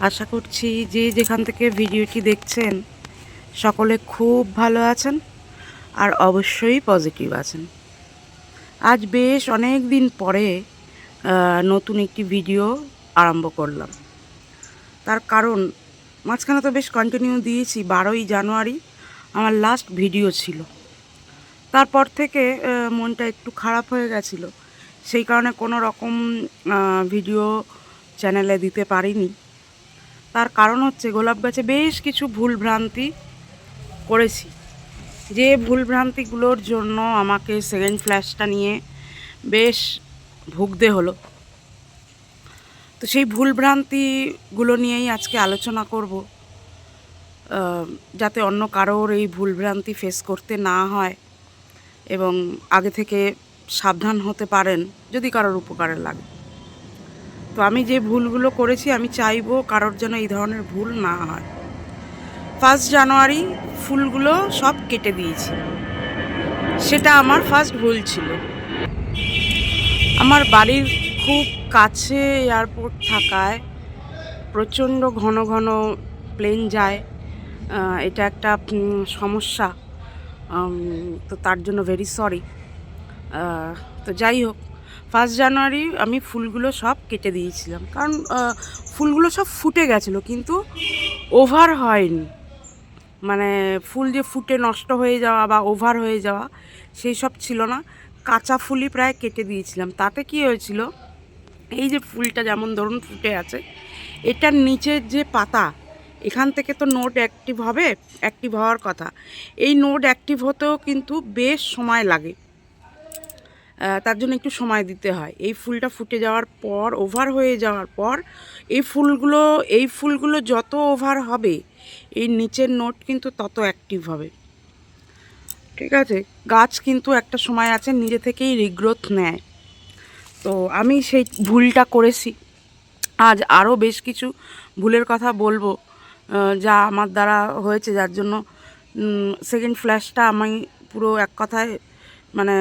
আশা করছি যে যেখান থেকে ভিডিওটি দেখছেন সকলে খুব ভালো আছেন আর অবশ্যই পজিটিভ আছেন। আজ বেশ অনেক দিন পরে নতুন একটি ভিডিও আরম্ভ করলাম। তার কারণ মাঝখানে তো বেশ কন্টিনিউ দিয়েছি, 12ই জানুয়ারি আমার লাস্ট ভিডিও ছিল। তারপর থেকে মনটা একটু খারাপ হয়ে গেছিলো, সেই কারণে কোনো রকম ভিডিও চ্যানেলে দিতে পারিনি। তার কারণ হচ্ছে গোলাপ গাছে বেশ কিছু ভুলভ্রান্তি করেছি, যে ভুলভ্রান্তিগুলোর জন্য আমাকে সেকেন্ড ফ্ল্যাশটা নিয়ে বেশ ভুগতে হলো। তো সেই ভুলভ্রান্তিগুলো নিয়েই আজকে আলোচনা করব, যাতে অন্য কারোর এই ভুলভ্রান্তি ফেস করতে না হয় এবং আগে থেকে সাবধান হতে পারেন যদি কারোর উপকারে লাগে। তো আমি যে ভুলগুলো করেছি আমি চাইবো কারোর যেন এই ধরনের ভুল না হয়। 1 জানুয়ারি ফুলগুলো সব কেটে দিয়েছি, সেটা আমার ফার্স্ট ভুল ছিল। আমার বাড়ির খুব কাছে এয়ারপোর্ট থাকায় প্রচণ্ড ঘন ঘন প্লেন যায়, এটা একটা সমস্যা। তো তার জন্য ভেরি সরি। তো যাই হোক, 1 জানুয়ারি আমি ফুলগুলো সব কেটে দিয়েছিলাম, কারণ ফুলগুলো সব ফুটে গেছিলো কিন্তু ওভার হয়নি। মানে ফুল যে ফুটে নষ্ট হয়ে যাওয়া বা ওভার হয়ে যাওয়া সেই সব ছিল না, কাঁচা ফুলই প্রায় কেটে দিয়েছিলাম। তাতে কি হয়েছিল, এই যে ফুলটা যেমন ধরুন ফুটে আছে, এটার নিচের যে পাতা, এখান থেকে তো নোড অ্যাক্টিভ হওয়ার কথা। এই নোড অ্যাক্টিভ হতেও কিন্তু বেশ সময় লাগে, তার জন্য একটু সময় দিতে হয়। এই ফুলটা ফুটে যাওয়ার পর, ওভার হয়ে যাওয়ার পর এই ফুলগুলো যত ওভার হবে এই নিচের নোট কিন্তু তত অ্যাক্টিভ হবে। ঠিক আছে, গাছ কিন্তু একটা সময় আছে নিজে থেকেই রিগ্রোথ নেয়। তো আমি সেই ভুলটা করেছি। আজ আরও বেশ কিছু ভুলের কথা বলবো যা আমার দ্বারা হয়েছে, যার জন্য সেকেন্ড ফ্ল্যাশটা আমি পুরো এক কথায় মানে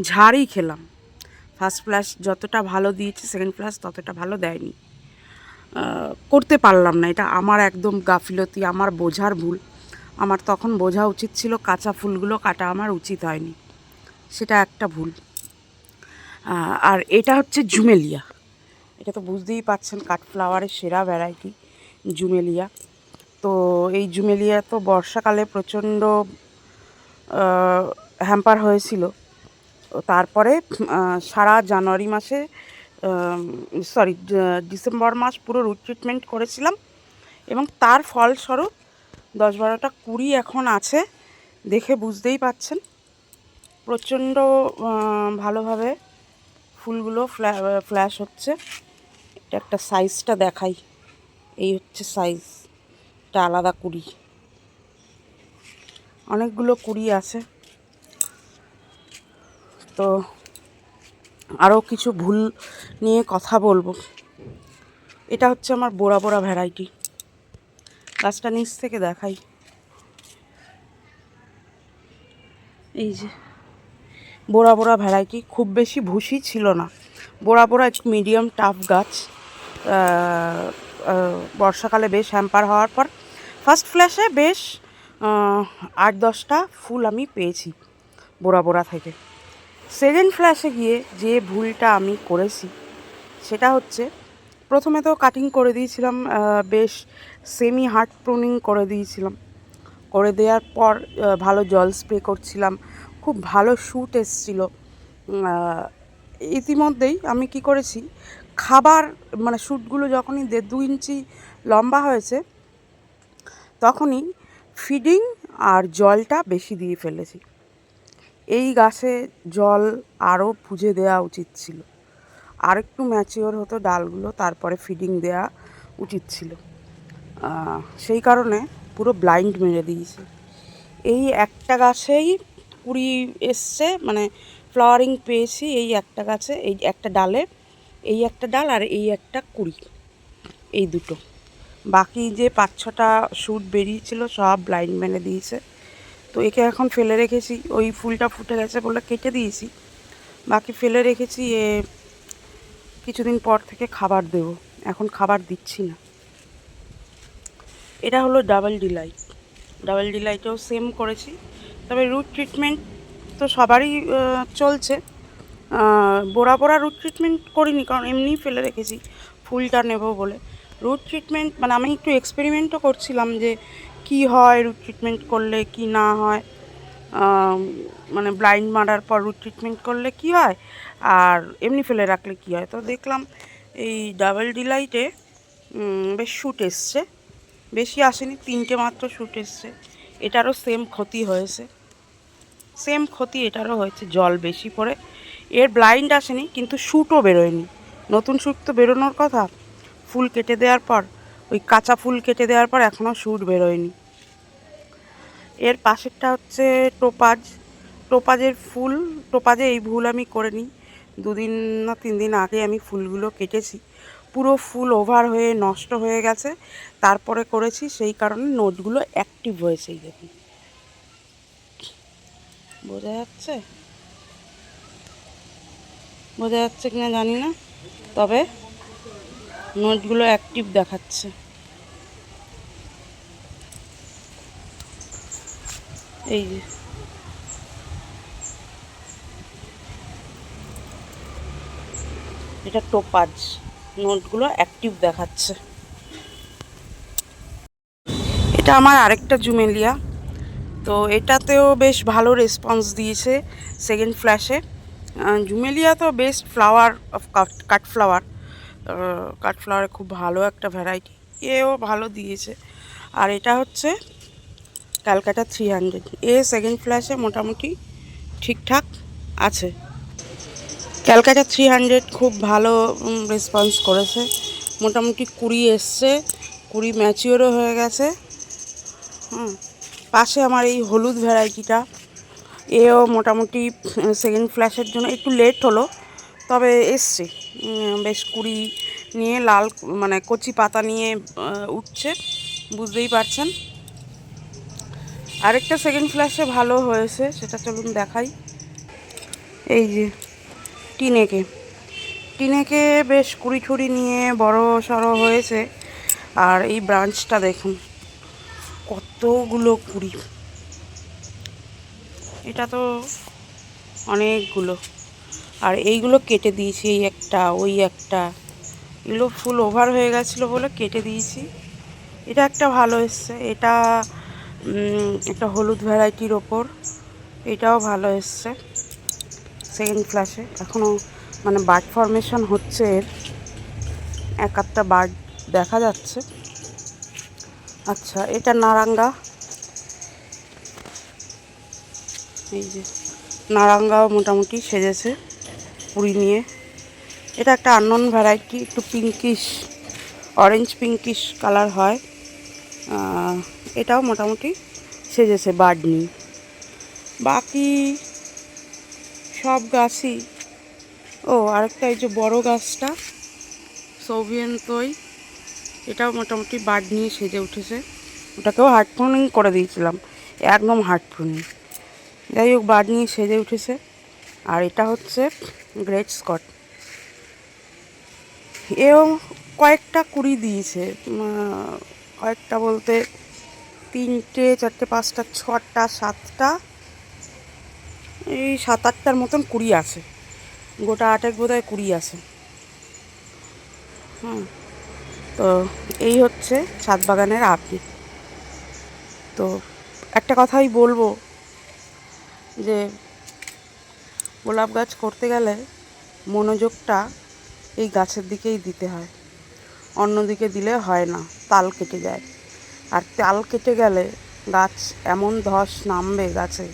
ঝাড়ই খেলাম। ফার্স্ট ফ্ল্যাশ যতটা ভালো দিয়েছে সেকেন্ড ফ্ল্যাশ ততটা ভালো দেয়নি, করতে পারলাম না। এটা আমার একদম গাফিলতি, আমার বোঝার ভুল। আমার তখন বোঝা উচিত ছিল কাঁচা ফুলগুলো কাটা আমার উচিত হয়নি, সেটা একটা ভুল। আর এটা হচ্ছে জুমেলিয়া, এটা তো বুঝতেই পারছেন কাঠফ্লাওয়ারের সেরা ভ্যারাইটি জুমেলিয়া। তো এই জুমেলিয়া তো বর্ষাকালে প্রচণ্ড হ্যাম্পার হয়েছিল। তারপরে সারা জানুয়ারি মাসে ডিসেম্বর মাস পুরো রুট ট্রিটমেন্ট করেছিলাম এবং তার ফলস্বরূপ 10-12টা কুড়ি এখন আছে, দেখে বুঝতেই পাচ্ছেন প্রচণ্ড ভালোভাবে ফুলগুলো ফ্ল্যাশ হচ্ছে। এটা একটা সাইজটা দেখাই, এই হচ্ছে সাইজ, এটা আলাদা কুড়ি, অনেকগুলো কুড়ি আছে। তো আরও কিছু ভুল নিয়ে কথা বলবো। এটা হচ্ছে আমার বোরা বোরা ভ্যারাইটি, গাছটা নিচ থেকে দেখাই, এই যে বোরা বোরা ভ্যারাইটি। খুব বেশি ভুসি ছিল না, বোরা বোরা একটু মিডিয়াম টাফ গাছ। বর্ষাকালে বেশ হ্যাম্পার হওয়ার পর ফার্স্ট ফ্ল্যাশে বেশ 8-10টা ফুল আমি পেয়েছি বোরা বোরা থেকে। সেকেন্ড ফ্ল্যাশে গিয়ে যে ভুলটা আমি করেছি সেটা হচ্ছে, প্রথমে তো কাটিং করে দিয়েছিলাম, বেশ সেমি হার্ড প্রুনিং করে দিয়েছিলাম। করে দেওয়ার পর ভালো জল স্প্রে করছিলাম, খুব ভালো শ্যুট এসেছিলো। ইতিমধ্যেই আমি কি করেছি, খাবার মানে শ্যুটগুলো যখনই 1.5-2 ইঞ্চি লম্বা হয়েছে তখনই ফিডিং আর জলটা বেশি দিয়ে ফেলেছি। এই গাছে জল আরও পুঁজে দেওয়া উচিত ছিল, আর একটু ম্যাচিওর হতো ডালগুলো, তারপরে ফিডিং দেওয়া উচিত ছিল। সেই কারণে পুরো ব্লাইন্ড মেরে দিয়েছে। এই একটা গাছেই কুড়ি এসছে, মানে ফ্লাওয়ারিং পেয়েছি এই একটা গাছে, এই একটা ডালে, এই একটা ডাল আর এই একটা কুড়ি, এই দুটো। বাকি যে 5-6টা শ্যুট বেরিয়েছিল সব ব্লাইন্ড মেরে দিয়েছে। তো একে এখন ফেলে রেখেছি, ওই ফুলটা ফুটে গেছে বলে কেটে দিয়েছি, বাকি ফেলে রেখেছি। কিছুদিন পর থেকে খাবার দেব, এখন খাবার দিচ্ছি না। এটা হলো ডাবল ডিলাইট। ডাবল ডিলাইটেও সেম করেছি, তবে রুট ট্রিটমেন্ট তো সবারই চলছে। বোড়া বোড়া রুট ট্রিটমেন্ট করিনি, কারণ এমনিই ফেলে রেখেছি ফুলটা নেব বলে। রুট ট্রিটমেন্ট মানে আমি একটু এক্সপেরিমেন্টও করছিলাম যে কি হয় রুট ট্রিটমেন্ট করলে, কি না হয়, মানে ব্লাইন্ড মারার পর রুট ট্রিটমেন্ট করলে কি হয় আর এমনি ফেলে রাখলে কি হয়। তো দেখলাম এই ডাবল ডিলাইটে বেশ শ্যুট এসছে, বেশি আসেনি, 3টে মাত্র শ্যুট এসছে। এটারও সেম ক্ষতি হয়েছে, সেম ক্ষতি এটারও হয়েছে, জল বেশি পড়ে। এর ব্লাইন্ড আসেনি, কিন্তু শ্যুটও বেরোয়নি। নতুন শ্যুট তো বেরোনোর কথা, ফুল কেটে দেওয়ার পর, ওই কাঁচা ফুল কেটে দেওয়ার পর এখনও শ্যুট বেরোয়নি। এর পাশেরটা হচ্ছে টোপাজ। টোপাজের ফুল, টোপাজে এই ভুল আমি করে নিই, 2 দিন না 3 দিন আগে আমি ফুলগুলো কেটেছি, পুরো ফুল ওভার হয়ে নষ্ট হয়ে গেছে, তারপরে করেছি, সেই কারণে নোটগুলো অ্যাক্টিভ হয়েছে। এই দেখুন, বোঝা যাচ্ছে, বোঝা যাচ্ছে কিনা জানি না, তবে নোটগুলো অ্যাক্টিভ দেখাচ্ছে। এই যে এটা টোপাজ, নোটগুলো অ্যাক্টিভ দেখাচ্ছে। এটা আমার আরেকটা জুমেলিয়া, তো এটাতেও বেশ ভালো রেসপন্স দিয়েছে সেকেন্ড ফ্ল্যাশে। জুমেলিয়া তো best flower of cut flower, cut ফ্লাওয়ারে খুব ভালো একটা ভ্যারাইটি, এও ভালো দিয়েছে। আর এটা হচ্ছে ক্যালকাটা 300, এ সেকেন্ড ফ্ল্যাশে মোটামুটি ঠিকঠাক আছে। ক্যালকাটা 300 খুব ভালো রেসপন্স করেছে, মোটামুটি 20 এসছে, 20 ম্যাচিওরও হয়ে গেছে। পাশে আমার এই হলুদ ভ্যারাইটিটা, এও মোটামুটি সেকেন্ড ফ্ল্যাশের জন্য একটু লেট হলো, তবে এসছে বেশ 20 নিয়ে, লাল মানে কচি পাতা নিয়ে উঠছে, বুঝতেই পারছেন। আরেকটা সেকেন্ড ফ্ল্যাশে ভালো হয়েছে, সেটা চলুন দেখাই। এই যে টিনেকে, টিনেকে বেশ 20 নিয়ে বড় সড়ো হয়েছে। আর এই ব্রাঞ্চটা দেখুন কতগুলো 20, এটা তো অনেকগুলো। আর এইগুলো কেটে দিয়েছি, এই একটা ওই একটা, এগুলো ফুল ওভার হয়ে গেছিলো বলে কেটে দিয়েছি। এটা একটা ভালো এসছে, এটা একটা হলুদ ভ্যারাইটির ওপর, এটাও ভালো এসছে সেকেন্ড ফ্ল্যাশে। এখনও মানে বার্ড ফর্মেশন হচ্ছে, এর এক আধটা বার্ড দেখা যাচ্ছে। আচ্ছা, এটা নারাঙ্গা, এই যে নারাঙ্গাও মোটামুটি সেজেছে 20 নিয়ে। এটা একটা আননোন ভ্যারাইটি, একটু পিঙ্কিশ, অরেঞ্জ পিঙ্কিশ কালার হয়, এটাও মোটামুটি সেজেছে বার্ড নিয়ে। বাকি সব গাছই, ও আরেকটা এই যে বড় গাছটা সোভিয়েন তৈ, এটাও মোটামুটি বার্ড নিয়ে সেজে উঠেছে, ওটাকেও হার্ড প্রুনিং করে দিয়েছিলাম, একদম হার্ড প্রুনিং, যাই হোক বার্ড নিয়ে সেজে উঠেছে। আর এটা হচ্ছে গ্রেট স্কট, এও কয়েকটা 20 দিয়েছে, কয়েকটা বলতে 3টে 4টে 5টা 6টা 7টা, এই 7-8টার মতন 20 আছে, গোটা 8 বোধহয় 20 আছে। তো এই হচ্ছে ছাদ বাগানের আপডেট। তো একটা কথাই বলবো যে গোলাপ গাছ করতে গেলে মনোযোগটা এই গাছের দিকেই দিতে হয়, অন্যদিকে দিলে হয় না, তাল কেটে যায়। আর তাল কেটে গেলে গাছ এমন ধস নামবে গাছে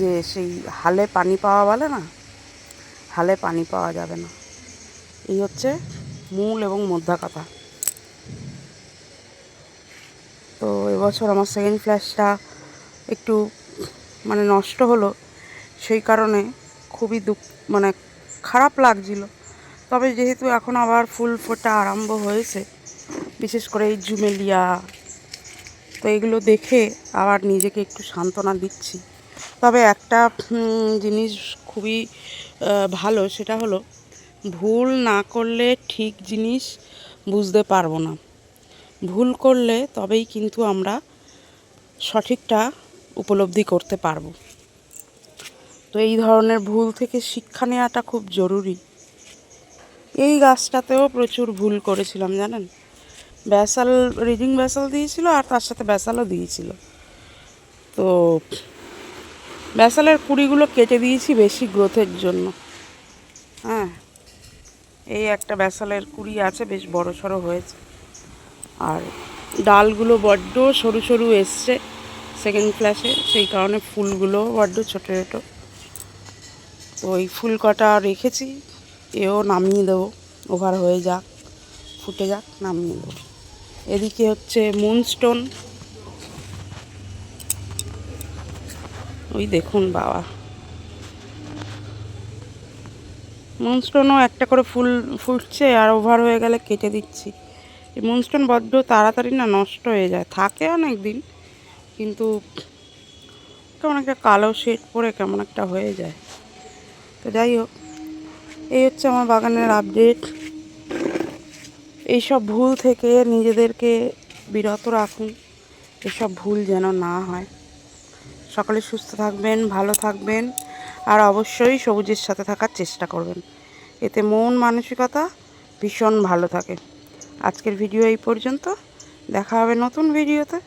যে সেই হালে পানি পাওয়া বলে না, হালে পানি পাওয়া যাবে না। এই হচ্ছে মূল এবং মোদ্দা কথা। তো এবছর আমার সেকেন্ড ফ্ল্যাশটা একটু মানে নষ্ট হলো, সেই কারণে খুবই মানে খারাপ লাগছিল। তবে যেহেতু এখন আবার ফুল ফোটা আরম্ভ হয়েছে, বিশেষ করে এই জুমেলিয়া, তো এগুলো দেখে আবার নিজেকে একটু সান্ত্বনা দিচ্ছি। তবে একটা জিনিস খুবই ভালো, সেটা হলো ভুল না করলে ঠিক জিনিস বুঝতে পারবো না। ভুল করলে তবেই কিন্তু আমরা সঠিকটা উপলব্ধি করতে পারবো। তো এই ধরনের ভুল থেকে শিক্ষা নেওয়াটা খুব জরুরি। এই গাছটাতেও প্রচুর ভুল করেছিলাম জানেন। ব্যাসাল, রিডিং ব্যাসাল দিয়েছিল আর তার সাথে ব্যাসালও দিয়েছিল। তো ব্যাসালের কুড়িগুলো কেটে দিয়েছি বেশি গ্রোথের জন্য। হ্যাঁ, এই একটা ব্যাসালের কুড়ি আছে, বেশ বড় সড়ো হয়েছে। আর ডালগুলো বড্ড সরু সরু এসছে সেকেন্ড ফ্ল্যাশে, সেই কারণে ফুলগুলো বড্ড ছোটো ছোটো। তো এই ফুল কটা রেখেছি, এও নামিয়ে দেবো, ওভার হয়ে যাক, ফুটে যাক, নামিয়ে দেবো। এদিকে হচ্ছে মুনস্টোন, ওই দেখুন বাবা, মুনস্টোনও একটা করে ফুল ফুটছে আর ওভার হয়ে গেলে কেটে দিচ্ছি। এই মুনস্টোন বড্ড তাড়াতাড়ি না নষ্ট হয়ে যায়, থাকে অনেক দিন কিন্তু কেমন একটা কালো শেড পরে কেমন একটা হয়ে যায়। তো যাই হোক, এই হচ্ছে আমার বাগানের আপডেট। এইসব ভুল থেকে নিজেদেরকে বিরত রাখুন, এসব ভুল যেন না হয়। সকলে সুস্থ থাকবেন, ভালো থাকবেন, আর অবশ্যই সবুজের সাথে থাকার চেষ্টা করবেন। এতে মন মানসিকতা ভীষণ ভালো থাকে। আজকের ভিডিও এই পর্যন্ত, দেখা হবে নতুন ভিডিওতে।